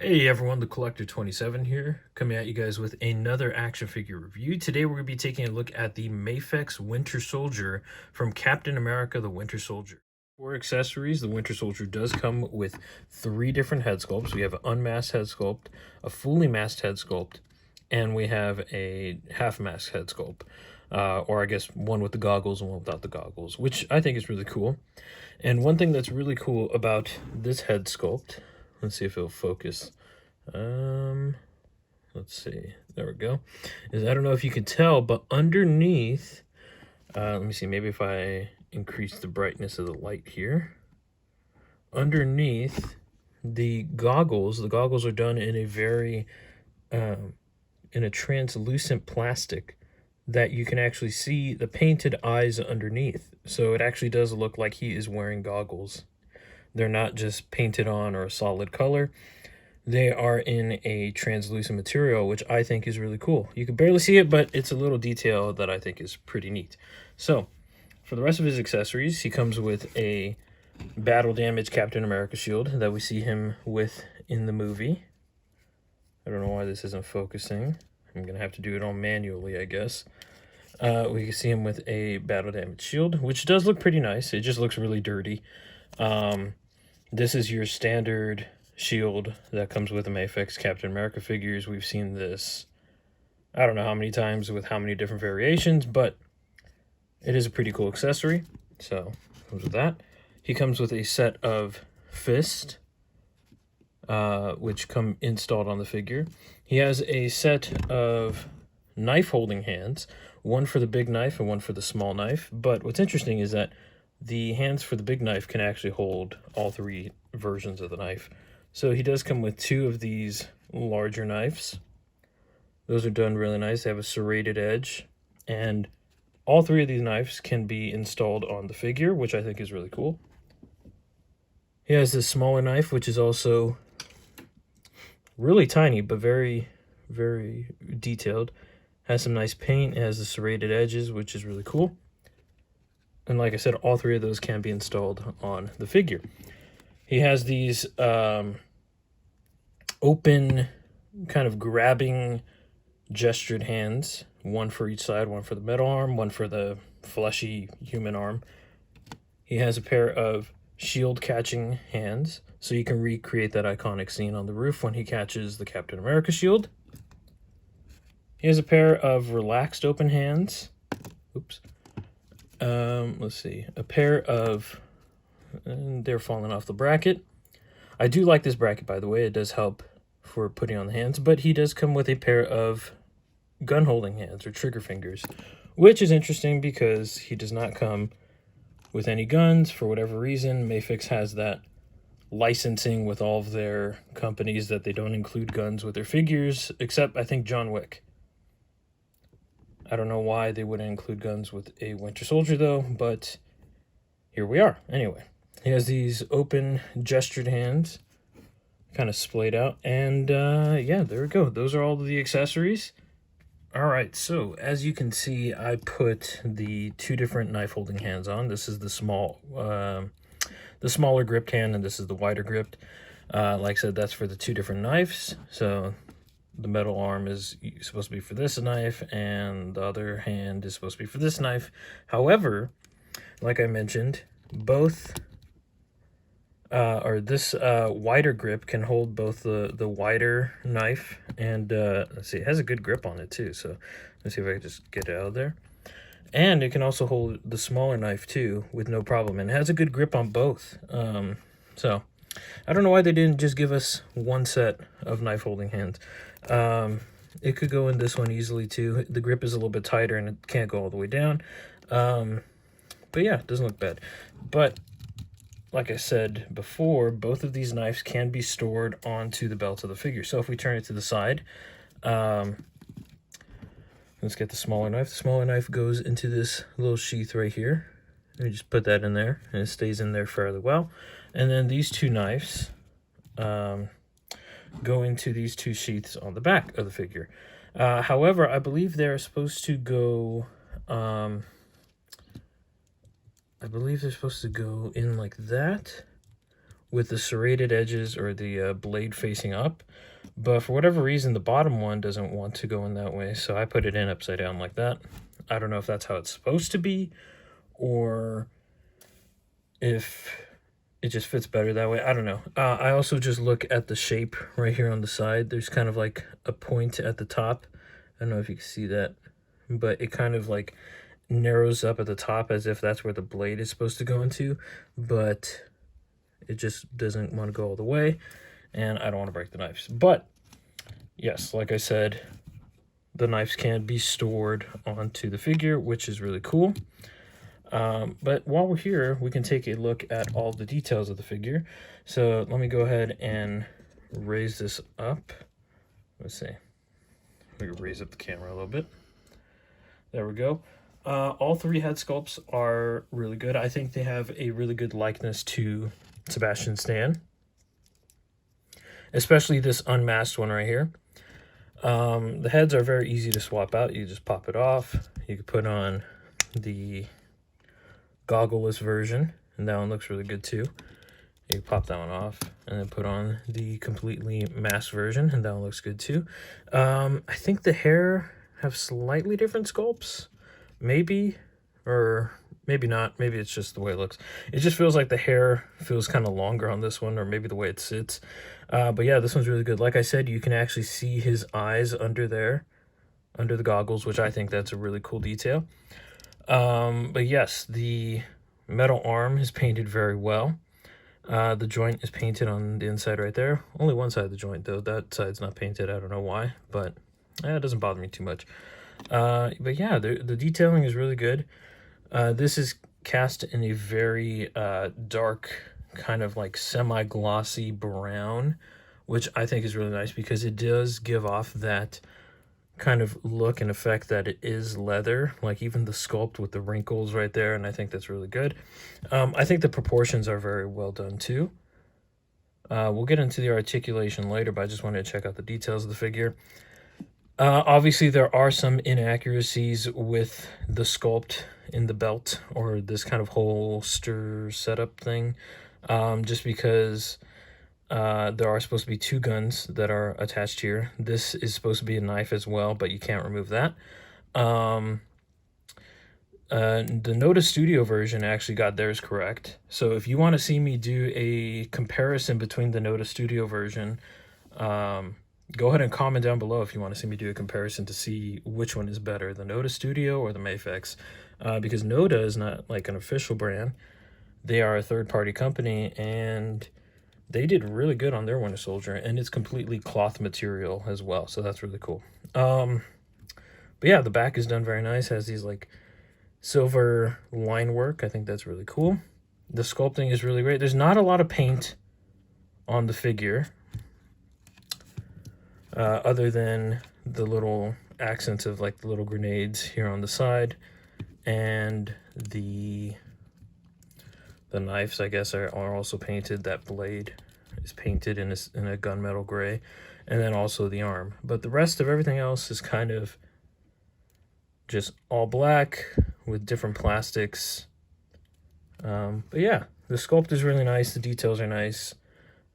Hey everyone, the Collector 27 here, coming at you guys with another action figure review. Today we're going to be taking a look at the Mafex Winter Soldier from Captain America the Winter Soldier. For accessories, the Winter Soldier does come with 3 different head sculpts. We have an unmasked head sculpt, a fully masked head sculpt, and we have a half-masked head sculpt. Or I guess one with the goggles and one without the goggles, which I think is really cool. And one thing that's really cool about this head sculpt, let's see if it'll focus. Let's see. There we go. Is I don't know if you can tell, but underneath, let me see. Maybe if I increase the brightness of the light here, underneath the goggles are done in a very, in a translucent plastic that you can actually see the painted eyes underneath. So it actually does look like he is wearing goggles. They're not just painted on or a solid color. They are in a translucent material, which I think is really cool. You can barely see it, but it's a little detail that I think is pretty neat. So, for the rest of his accessories, he comes with a battle damage Captain America shield that we see him with in the movie. I don't know why this isn't focusing. I'm going to have to do it all manually, I guess. We can see him with a battle damage shield, which does look pretty nice. It just looks really dirty. This is your standard shield that comes with the Mafex Captain America figures. We've seen this, I don't know how many times with how many different variations, but it is a pretty cool accessory. So, comes with that. He comes with a set of fist, which come installed on the figure. He has a set of knife holding hands, one for the big knife and one for the small knife. But what's interesting is that the hands for the big knife can actually hold all 3 versions of the knife. So he does come with 2 of these larger knives. Those are done really nice. They have a serrated edge, and all 3 of these knives can be installed on the figure, which I think is really cool. He has this smaller knife, which is also really tiny, but very, very detailed. Has some nice paint. It has the serrated edges, which is really cool. And like I said, all 3 of those can be installed on the figure. He has these open, kind of grabbing, gestured hands. One for each side, one for the metal arm, one for the fleshy human arm. He has a pair of shield-catching hands, so you can recreate that iconic scene on the roof when he catches the Captain America shield. He has a pair of relaxed open hands. Oops. Let's see. A pair of... and they're falling off the bracket. I do like this bracket, by the way. It does help for putting on the hands, but he does come with a pair of gun holding hands or trigger fingers, which is interesting because he does not come with any guns for whatever reason. Mafex has that licensing with all of their companies that they don't include guns with their figures, except I think John Wick. I don't know why they wouldn't include guns with a Winter Soldier though, but here we are. Anyway, he has these open gestured hands, kind of splayed out, and yeah, there we go. Those are all the accessories. All right, so as you can see, I put the 2 different knife holding hands on. This is the smaller gripped hand, and this is the wider gripped. Like I said, that's for the 2 different knives. So the metal arm is supposed to be for this knife, and the other hand is supposed to be for this knife. However, like I mentioned, both this wider grip can hold both the wider knife and let's see, it has a good grip on it too. So let's see if I can just get it out of there. And it can also hold the smaller knife too with no problem, and it has a good grip on both. So I don't know why they didn't just give us one set of knife holding hands. It could go in this one easily too. The grip is a little bit tighter and it can't go all the way down. But yeah, it doesn't look bad. But like I said before, both of these knives can be stored onto the belt of the figure. So if we turn it to the side, let's get the smaller knife. The smaller knife goes into this little sheath right here. Let me just put that in there, and it stays in there fairly well. And then these 2 knives go into these 2 sheaths on the back of the figure. However, I believe they're supposed to go... I believe they're supposed to go in like that, with the serrated edges or the blade facing up. But for whatever reason, the bottom one doesn't want to go in that way, so I put it in upside down like that. I don't know if that's how it's supposed to be, or if it just fits better that way. I don't know. I also just look at the shape right here on the side. There's kind of like a point at the top. I don't know if you can see that, but it kind of like narrows up at the top as if that's where the blade is supposed to go into, but it just doesn't want to go all the way, and I don't want to break the knives. But yes, like I said, the knives can be stored onto the figure, which is really cool. But while we're here, we can take a look at all the details of the figure. So let me go ahead and raise this up. Let's see. We can raise up the camera a little bit. There we go. All three head sculpts are really good. I think they have a really good likeness to Sebastian Stan, especially this unmasked one right here. The heads are very easy to swap out. You just pop it off. You can put on the goggleless version, and that one looks really good too. You pop that one off and then put on the completely masked version, and that one looks good too. I think the hair have slightly different sculpts, maybe, or maybe not. Maybe it's just the way it looks. It just feels like the hair feels kind of longer on this one, or maybe the way it sits. But yeah, this one's really good. Like I said, you can actually see his eyes under there, under the goggles, which I think that's a really cool detail. But yes, the metal arm is painted very well. The joint is painted on the inside right there. Only one side of the joint, though. That side's not painted. I don't know why, but it doesn't bother me too much. But yeah, the detailing is really good. This is cast in a very dark, kind of like semi-glossy brown, which I think is really nice because it does give off that kind of look and effect that it is leather, like even the sculpt with the wrinkles right there, and I think that's really good. I think the proportions are very well done too. We'll get into the articulation later, but I just wanted to check out the details of the figure. Obviously, there are some inaccuracies with the sculpt in the belt or this kind of holster setup thing, just because there are supposed to be two guns that are attached here. This is supposed to be a knife as well, but you can't remove that. The Noda Studio version actually got theirs correct. So if you want to see me do a comparison between the Noda Studio version, go ahead and comment down below if you want to see me do a comparison to see which one is better, the Noda Studio or the Mafex. Because Noda is not like an official brand. They are a third-party company, and they did really good on their Winter Soldier, and it's completely cloth material as well, so that's really cool. But yeah, the back is done very nice. Has these like silver line work. I think that's really cool. The sculpting is really great. There's not a lot of paint on the figure, other than the little accents of like the little grenades here on the side, and the knives, I guess, are also painted. That blade is painted in a gunmetal gray, and then also the arm. But the rest of everything else is kind of just all black with different plastics. But yeah, the sculpt is really nice. The details are nice.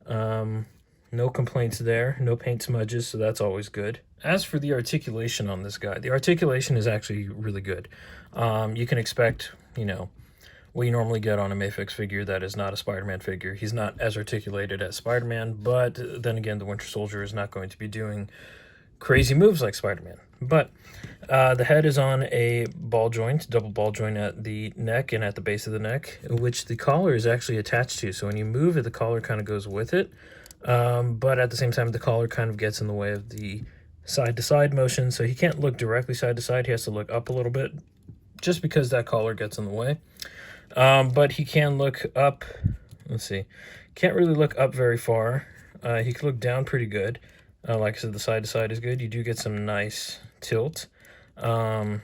No complaints there. No paint smudges, so that's always good. As for the articulation on this guy, the articulation is actually really good. You can expect, you know, what you normally get on a Mafex figure that is not a Spider-Man figure. He's not as articulated as Spider-Man, but then again, the Winter Soldier is not going to be doing crazy moves like Spider-Man. But the head is on a ball joint, double ball joint at the neck and at the base of the neck, which the collar is actually attached to. So when you move it, the collar kind of goes with it. But at the same time, the collar kind of gets in the way of the side-to-side motion. So he can't look directly side-to-side. He has to look up a little bit just because that collar gets in the way. But he can look up. Let's see. Can't really look up very far. He can look down pretty good. Like I said, the side-to-side is good. You do get some nice tilt. A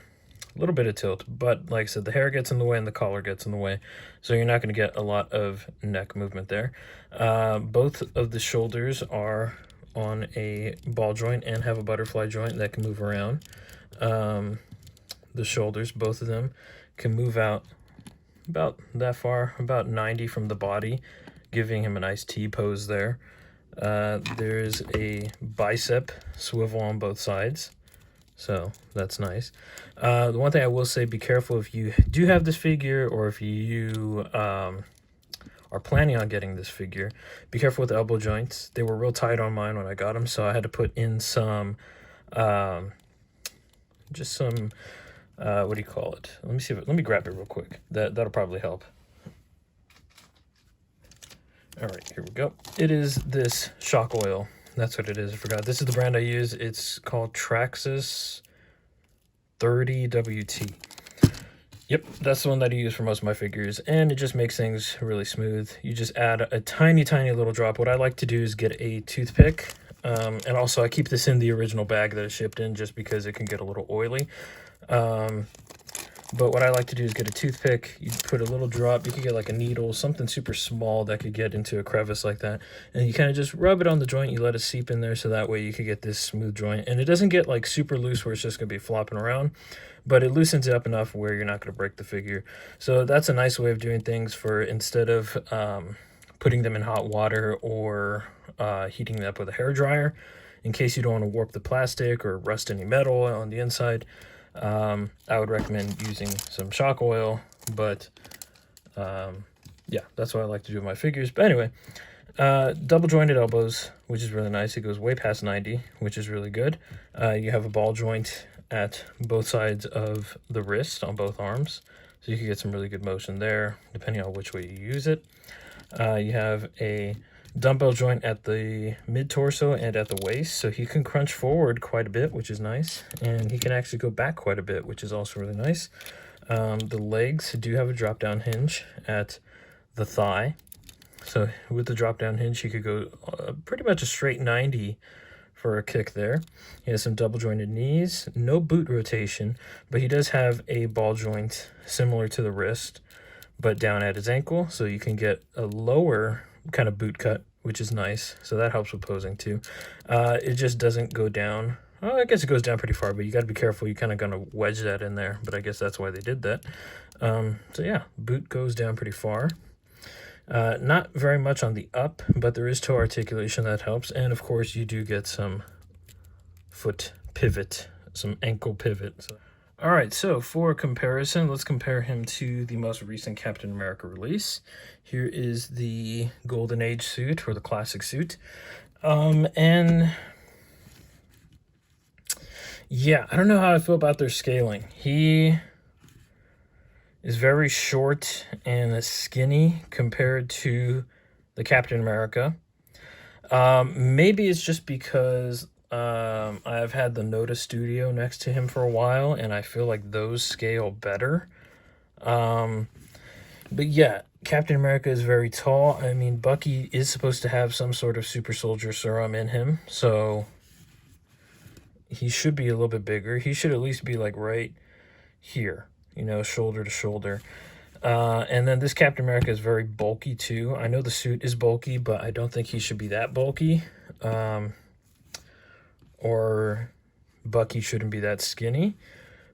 little bit of tilt. But like I said, the hair gets in the way and the collar gets in the way. So you're not going to get a lot of neck movement there. Both of the shoulders are on a ball joint and have a butterfly joint that can move around. The shoulders, both of them, can move out about that far, about 90 from the body. giving him a nice T pose there. There's a bicep swivel on both sides, so that's nice. The one thing I will say, be careful if you do have this figure, or if you are planning on getting this figure, be careful with the elbow joints. They were real tight on mine when I got them, so I had to put in some, just some, what do you call it? Let me see if let me grab it real quick. That'll probably help. All right, here we go. It is this shock oil. That's what it is. I forgot. This is the brand I use. It's called Traxxas 30WT. Yep, that's the one that I use for most of my figures, and it just makes things really smooth. You just add a tiny, tiny little drop. What I like to do is get a toothpick, and also I keep this in the original bag that it's shipped in just because it can get a little oily. But what I like to do is get a toothpick, you put a little drop, you could get like a needle, something super small that could get into a crevice like that, and you kind of just rub it on the joint, you let it seep in there so that way you could get this smooth joint. And it doesn't get like super loose where it's just going to be flopping around, but it loosens it up enough where you're not going to break the figure. So that's a nice way of doing things for instead of putting them in hot water or heating them up with a hairdryer, in case you don't want to warp the plastic or rust any metal on the inside. I would recommend using some shock oil, but yeah, that's what I like to do with my figures. But anyway, double jointed elbows, which is really nice. It goes way past 90, which is really good. You have a ball joint at both sides of the wrist on both arms, so you can get some really good motion there depending on which way you use it. You have a dumbbell joint at the mid-torso and at the waist, so he can crunch forward quite a bit, which is nice, and he can actually go back quite a bit, which is also really nice. The legs do have a drop-down hinge at the thigh, so with the drop-down hinge he could go pretty much a straight 90 for a kick there. He has some double jointed knees, no boot rotation, but he does have a ball joint similar to the wrist but down at his ankle, so you can get a lower kind of boot cut, which is nice, so that helps with posing too. It just doesn't go down. Oh, I guess it goes down pretty far, but you got to be careful. You're kind of going to wedge that in there, but I guess that's why they did that. So yeah, boot goes down pretty far. Not very much on the up, but there is toe articulation that helps, and of course you do get some foot pivot, some ankle pivot. So. All right, so for comparison, let's compare him to the most recent Captain America release. Here is the Golden Age suit, or the classic suit. And yeah, I don't know how I feel about their scaling. He is very short and skinny compared to the Captain America. Maybe it's just because I've had the Noda Studio next to him for a while, and I feel like those scale better. But yeah, Captain America is very tall. I mean, Bucky is supposed to have some sort of super soldier serum in him, so he should be a little bit bigger. He should at least be like right here, you know, shoulder to shoulder. And then this Captain America is very bulky too. I know the suit is bulky, but I don't think he should be that bulky. Or Bucky shouldn't be that skinny,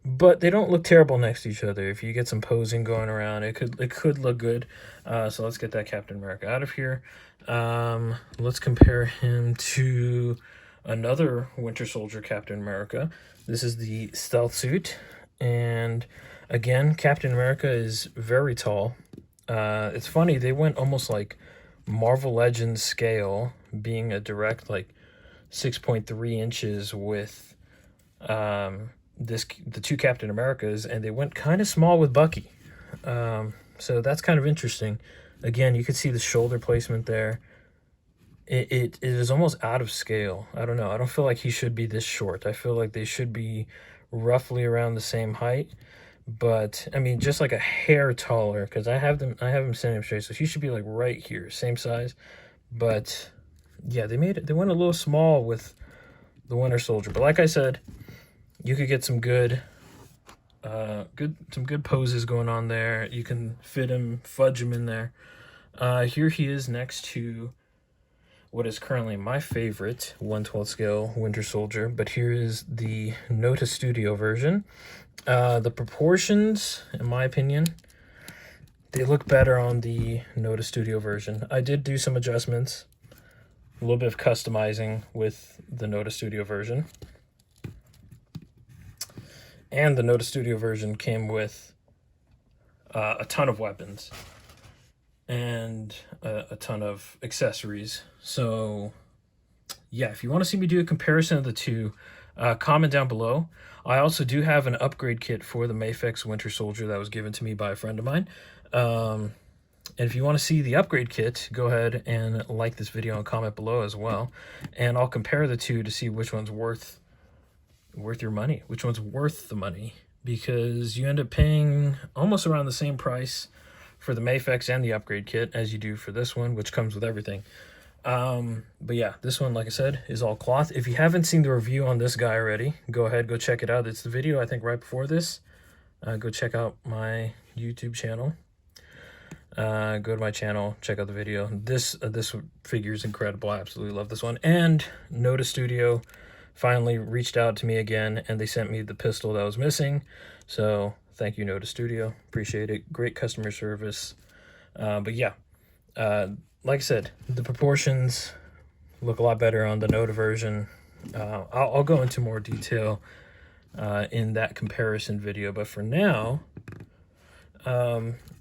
but they don't look terrible next to each other. If you get some posing going around, it could look good. So let's get that Captain America out of here. Let's compare him to another Winter Soldier Captain America. This is the stealth suit, and again, Captain America is very tall. It's funny, they went almost like Marvel Legends scale, being a direct like 6.3 inches with the two Captain Americas, and they went kind of small with Bucky. So that's kind of interesting. Again, you can see the shoulder placement there. It is almost out of scale. I don't know. I don't feel like he should be this short. I feel like they should be roughly around the same height. But I mean, just like a hair taller, because I have him standing up straight, so he should be like right here, same size. But yeah, they went a little small with the Winter Soldier. But like I said, you could get some good poses going on there. You can fit him, fudge him in there. Here he is next to what is currently my favorite 1/12 scale Winter Soldier, but here is the Noda Studio version. The proportions, in my opinion, they look better on the Noda Studio version. I did do some adjustments, a little bit of customizing with the Noda Studio version. And the Noda Studio version came with a ton of weapons and a ton of accessories. So yeah, if you want to see me do a comparison of the two, comment down below. I also do have an upgrade kit for the Mafex Winter Soldier that was given to me by a friend of mine. And if you want to see the upgrade kit, go ahead and like this video and comment below as well. And I'll compare the two to see which one's worth your money, which one's worth the money, because you end up paying almost around the same price for the Mafex and the upgrade kit as you do for this one, which comes with everything. But yeah, this one, like I said, is all cloth. If you haven't seen the review on this guy already, go ahead, go check it out. It's the video, I think, right before this. Go check out my YouTube channel. Go to my channel, check out the video. This figure is incredible. I absolutely love this one. And Noda Studio finally reached out to me again, and they sent me the pistol that was missing. So thank you, Noda Studio. Appreciate it. Great customer service. But yeah, like I said, the proportions look a lot better on the Noda version. I'll go into more detail in that comparison video, but for now,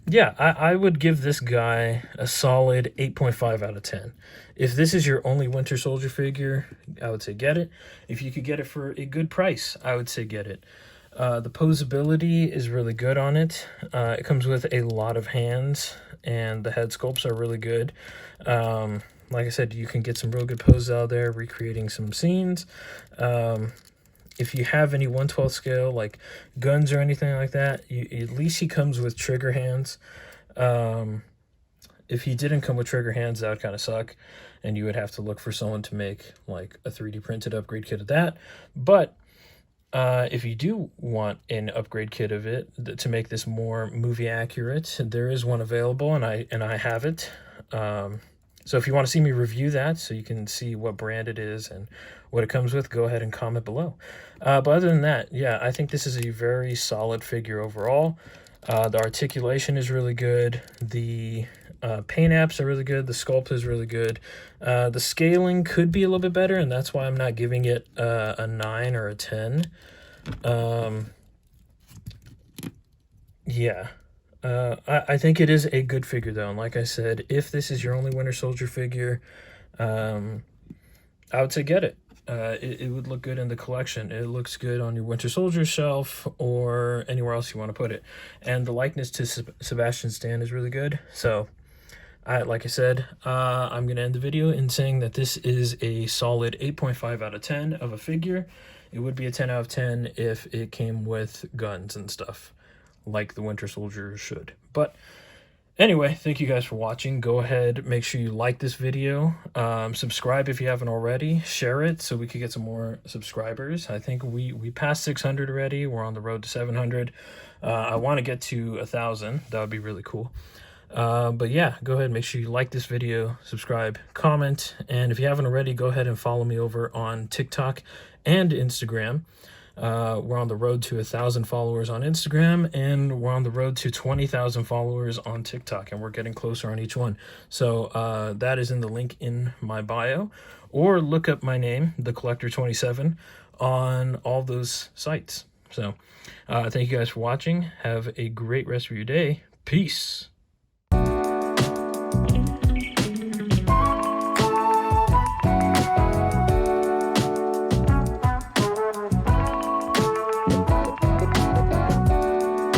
yeah, I would give this guy a solid 8.5 out of 10. If this is your only Winter Soldier figure, I would say get it. If you could get it for a good price, I would say get it. The posability is really good on it. It comes with a lot of hands, and the head sculpts are really good. Like I said, you can get some real good poses out there, recreating some scenes. If you have any 1/12 scale, like guns or anything like that, at least he comes with trigger hands. If he didn't come with trigger hands, that would kind of suck, and you would have to look for someone to make like a 3D printed upgrade kit of that. But if you do want an upgrade kit of it to make this more movie accurate, there is one available, and I have it. So if you want to see me review that, so you can see what brand it is and what it comes with, go ahead and comment below. But other than that, yeah, I think this is a very solid figure overall. The articulation is really good. The paint apps are really good. The sculpt is really good. The scaling could be a little bit better, and that's why I'm not giving it a 9 or a 10. Yeah. I think it is a good figure, though, and like I said, if this is your only Winter Soldier figure, I would say get it. It would look good in the collection. It looks good on your Winter Soldier shelf or anywhere else you want to put it. And the likeness to Sebastian Stan is really good. So, like I said, I'm going to end the video in saying that this is a solid 8.5 out of 10 of a figure. It would be a 10 out of 10 if it came with guns and stuff, like the Winter Soldier should. But anyway, thank you guys for watching. Go ahead, make sure you like this video. Subscribe if you haven't already. Share it so we could get some more subscribers. I think we passed 600 already. We're on the road to 700. I want to get to 1,000. That would be really cool. But yeah, go ahead, make sure you like this video, subscribe, comment, and if you haven't already, go ahead and follow me over on TikTok and Instagram. We're on the road to 1,000 followers on Instagram, and we're on the road to 20,000 followers on TikTok, and we're getting closer on each one. So that is in the link in my bio, or look up my name, The Collector 27, on all those sites. So thank you guys for watching. Have a great rest of your day. Peace.